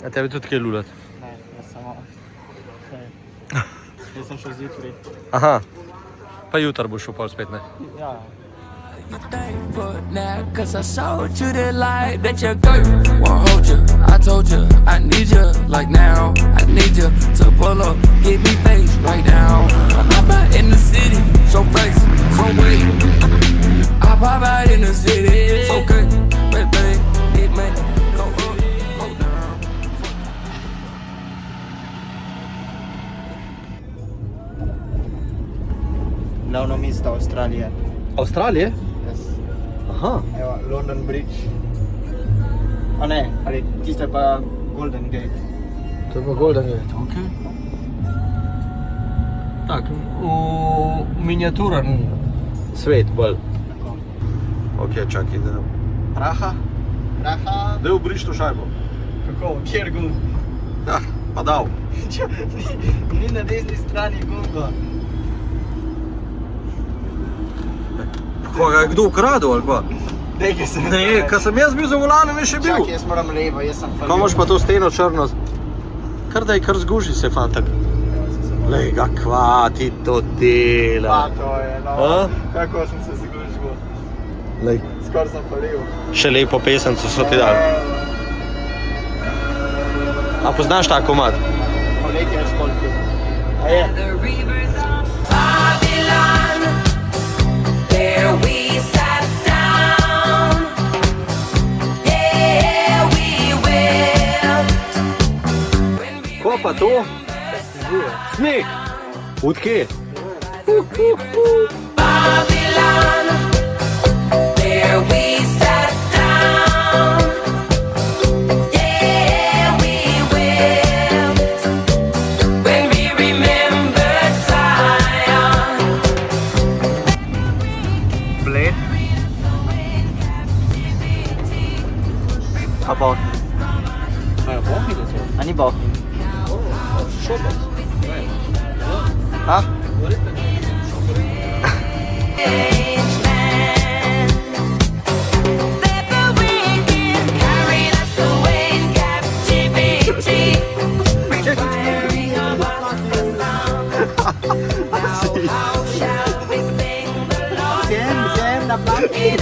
A tebi tudi kaj lulat? Ne, jaz samo. Jaz sem šel zjutraj. Aha. Pa jutar boš šel pol spet, ne? Ja. You thankful now, cause I showed you the light that your girl won't hold you. I told you, I need you, like now. I need you to pull up, get me face right now. I pop out in the city, show face, so wait. I pop out in the city, it's okay, baby, need money, go up, go down. Glavno mesto Avstralije. Avstralije? Yes. Aha. Evo, London Bridge. A ne, ali tiste pa Golden Gate. To je pa Golden Gate, okej. Tak, v miniaturen svet bolj. Tako. Okej, čakaj, da... Praha? Praha? Daj obriš to šajbo. Kako? Kjer gumb? Ja, pa dal. Ni na desni strani gumba. Koga je kdo ukradel ali pa? Nekaj sem... Ne, kad sem jaz bil za volanom, je še bil. Čakaj, jaz moram levo, jaz sem Ko imaš pa to steno črno? Kar da je kar zguži se, fantak. Lej, kakva ti to dela. Pa to je, no. A? Kako sem se zgužil. Lej. Skor sem pa levo. Še lepo pesemco so ti dali. A poznaš ta komad? Poletje je školki. A je? The rivers of Babylon, there we sat down. Yeah, we will. Ko pa to? Sneg. Odkje? Babylon, there we sat down. Yeah, we will. When we remembered Zion. Bled. A Bohin. A je Bohin je to? A ni Bohin. Šopac. A? Xem na planki.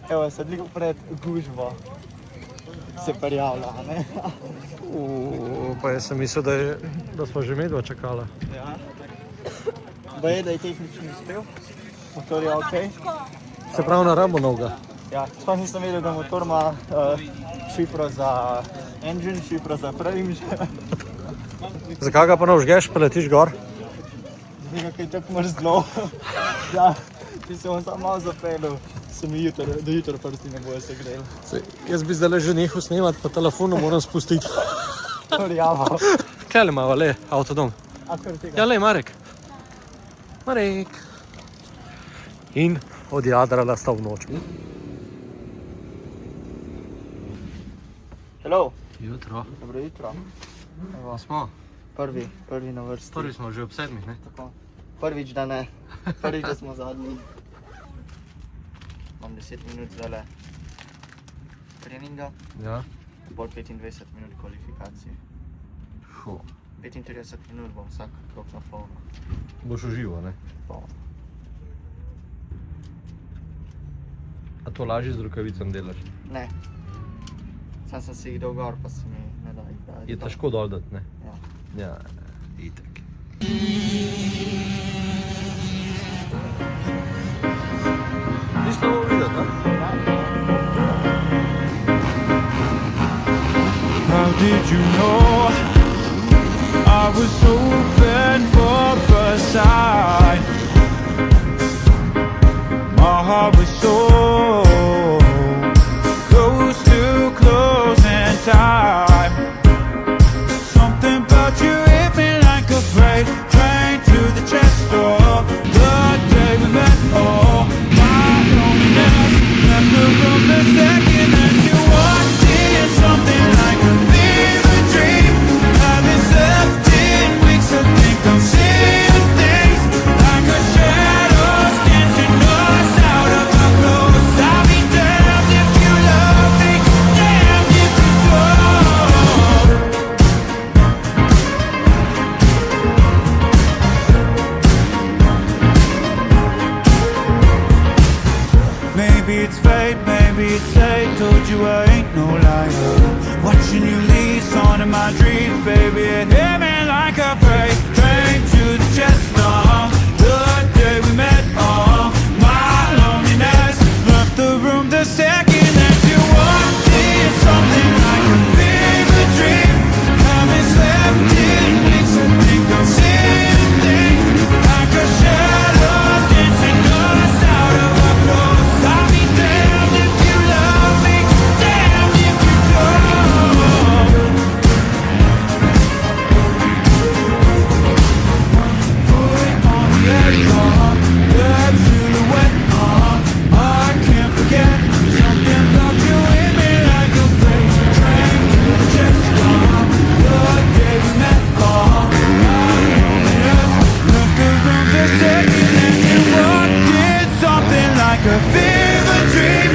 Evo, sedliko pred gužvo se prijavlja, ne? Pa jaz sem mislil, da smo že medva čakala. Ja. Baje, da je tehnični uspel, motor je okej. Se pravi na rabo noga. Ja, sploh nisem vedel, da motor ima šifro za engine, šifro za frame. Zakaj ga pa ne vžgeš, pa letiš gor? Nekaj, kaj tako mrzlo. Ja, če se bom samo malo zapeljal, se mi do jutra prsti ne bojo se greli. Jaz bi zdaj že nehal snemati, pa telefonu moram spustiti. Rjavo. Kaj le imava, le, avtodom? A kar tega? Ja, le, Marek. Marek. In odjadrala sta v noč. Hello. Jutro. Dobro jutro. Evo, Smo. prvi na vrsti. Prvi smo že ob 7, ne? Tako. Prvič, da ne. Prvič, da smo zadnji. Imam 10 minut zdajle treninga, Ja. bolj 25 minut kvalifikacije. 35 minut bom vsak krog na polno. Boš užival, ne? Polno. A to lažje z rokavicami delaš? Ne. Sam sem si jih dal gor, pa se mi ne da jih dati. Je težko dol dati, ne? Ja. Ja, itak. Nismo ovo videti, ne? How did you know I was open for a sign? My heart was so close to closing time. Something about you hit me like a freight train to the chest door. The day we met, oh my. maybe it's fate, maybe it's fate. Told you I ain't no liar. Watching you leave on in my dreams, baby. It hit me like a freight train to the chest of the day we met. My loneliness left the room the second that you walked in. Something like a fever dream. Having slept in weeks, I think I'm seeing things like a shadow dancing us out of our clothes. I'll be damned if you love me, damned if you don't. Putting on the edge, that silhouette, I can't forget something about you hit me like a freight train to the chest. The day we met, left the room the second and you walked in. Something like a fever dream.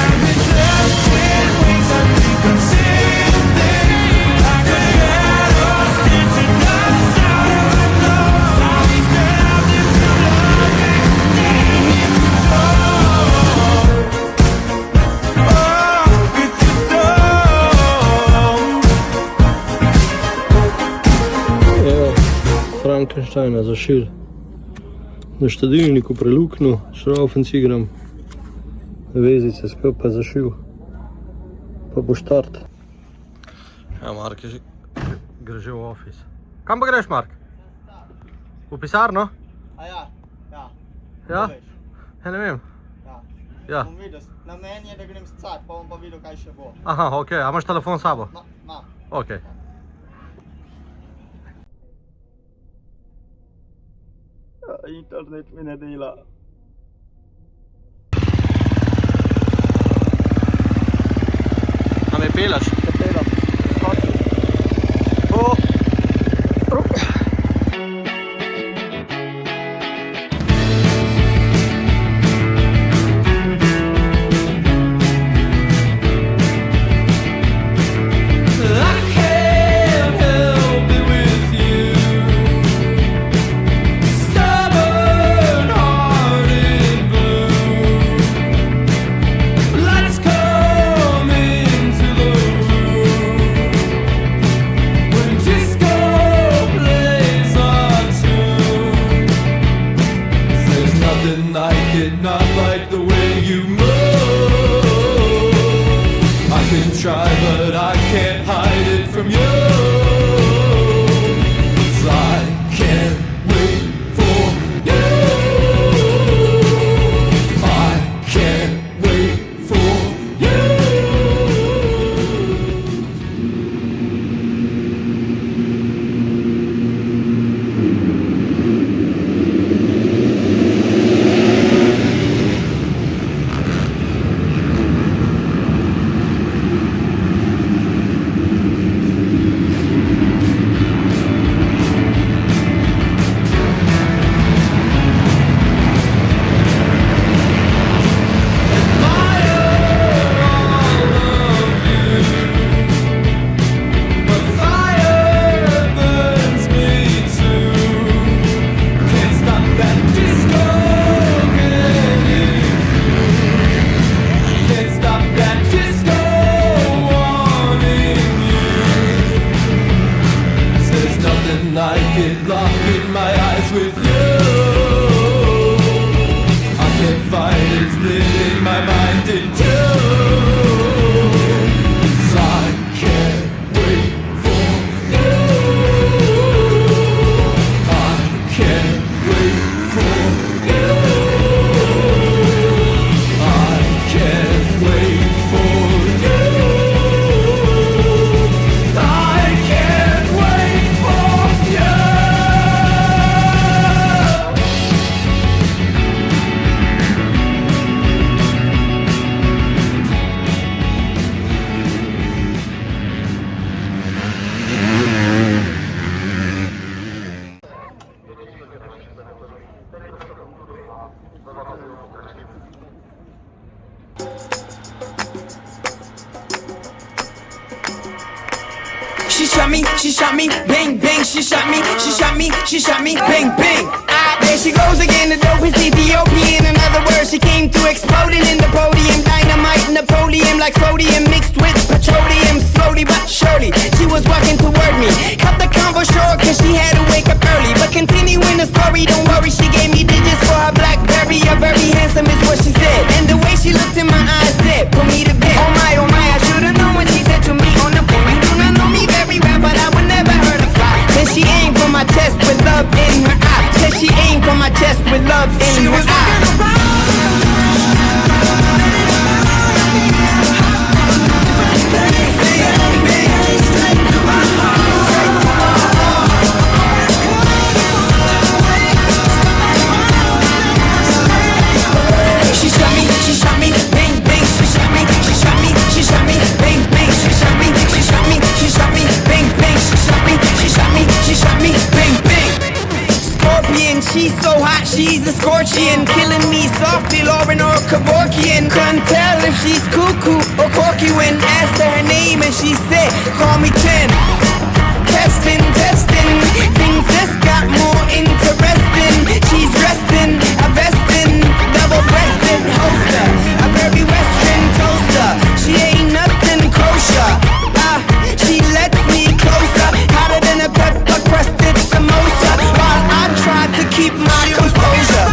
I've been slept in wings, I think I'm seeing things like a shadow dancing us out of our clothes. I'll be damned if you love me, damned if you don't. Oh, if you don't. Evo, Frankensteina zašil. Na štedilniku preluknil, šraufen cigram, vezice skupaj zašil, pa bo štart. Ja, Mark gre že v office. Kam pa greš, Mark? V pisarno? A ja, ja. Ja? Veš, Ja, ne vem. ja. Ja. Bom videl, na meni je, da grem scat, pa bom pa videl, kaj še bo. Aha, ok, a imaš telefon s sabo? Ma. Ok. Internet mi ne dela. A me pelaš? Pelam. Not like the way you move. I can try, but I can't hide it from you. 'Cause I can't wait for you. I can't wait for you. She shot me, bang, bang, she shot me, bang, bang. There she goes again, the dope is Ethiopian. In other words, she came through exploding in the podium. like sodium mixed with petroleum. Slowly but surely, she was walking toward me. Cut the convo short cause she had to wake up early. But continuing the story, don't worry, she gave me digits for her BlackBerry. You're very handsome is what she said. And the way she looked in my eyes said, put me to bed. Oh my, I should've known what she said to me on the phone. You do not know me very well, but I would never hurt a fly. Then she aimed for my chest with love in her eye. Said she aimed for my chest with love in her eye. She shot me, bang bang. She shot me, bang bang. She shot me, bang bang. She shot me, bang bang. Scorpion, she's so hot, she's a scorpion, killing me softly, Lauren or Kevorkian. Couldn't tell if she's cuckoo or corky when asked her name and she said, call me 10. Testing, things just got more interesting. She's resting, a vestin', double-breasted holster, a very western toaster. She ain't nothing kosher. She lets me closer, hotter than a pepper-crusted samosa, while I try to keep my composure.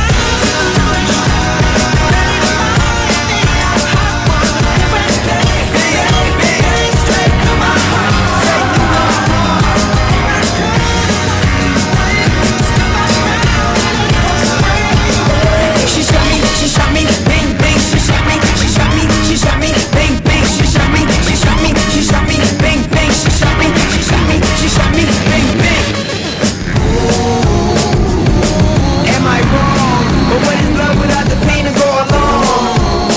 She shot me, bang bang. She shot me, bang bang. She shot me, bang bang. She shot me, bang bang. Am I wrong? But what is love without the pain to go along?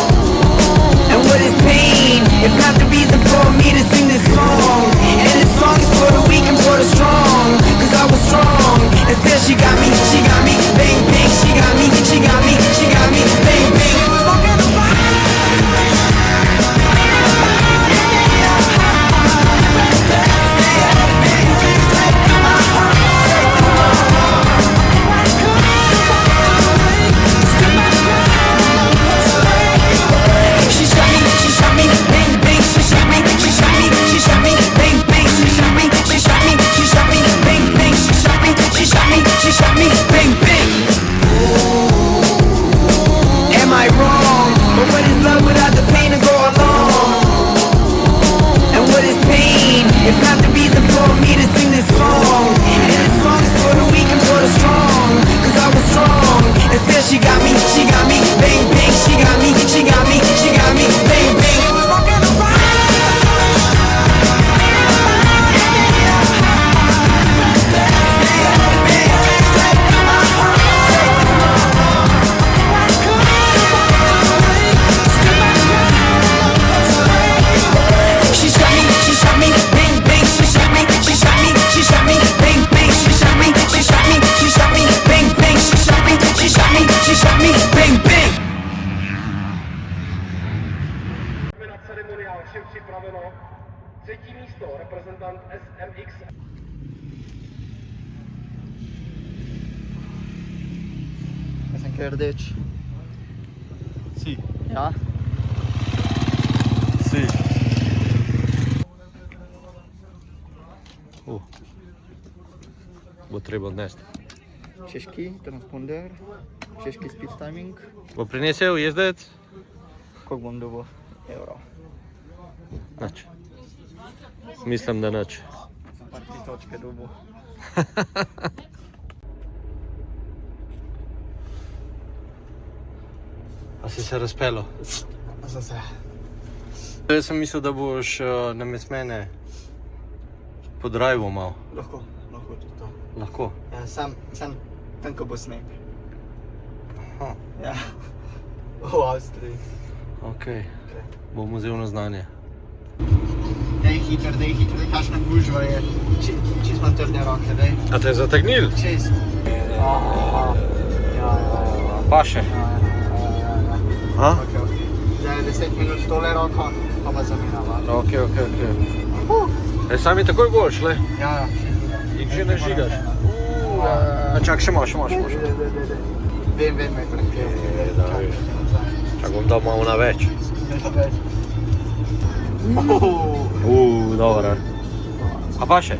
And what is pain if not the reason for me to sing this song? And this song is for the weak and for the strong, cause I was strong. And still she got me, bang bang. She got me, bang bang. She shot me, bang bang. Am I wrong? But what is love without the pain to go along? And what is pain if not the reason for me to sing this song? And this song is for the weak and for the strong, cause I was strong. And still she got me, bang bang. She got me, bang bang. Připraveno. Třetí místo, reprezentant SMX. Sen Kurdic. Si. Ja. Si. Bo treba odnesti. Češki transponder, češki speed timing. Bo prinesel jezdec? Koliko bom dobil? Euro. Nič. Mislim, da nič. Sem pa 3 točke dobil. A si se razpelo? Zase. Jaz sem mislil, da boš namesto mene podrajval malo. Lahko tudi to. Lahko? Ja, sam tam, ko bo sneg. Aha. Ja. V Avstriji. Ok. Bom vzel na znanje. Dej hitro, kakšna gužva je. Čist imam trdne roke, dej. A te je zategnil? Čist. Paše. Ha? Zdaj 10 minut tole roko, pa zamenjava. Ok. Sami takoj boš, le? Ja. Jih že ne žigaš? Čak, še imaš. Vem, me prehtel. Čak bom dal malo na več. Dobre. A vaše?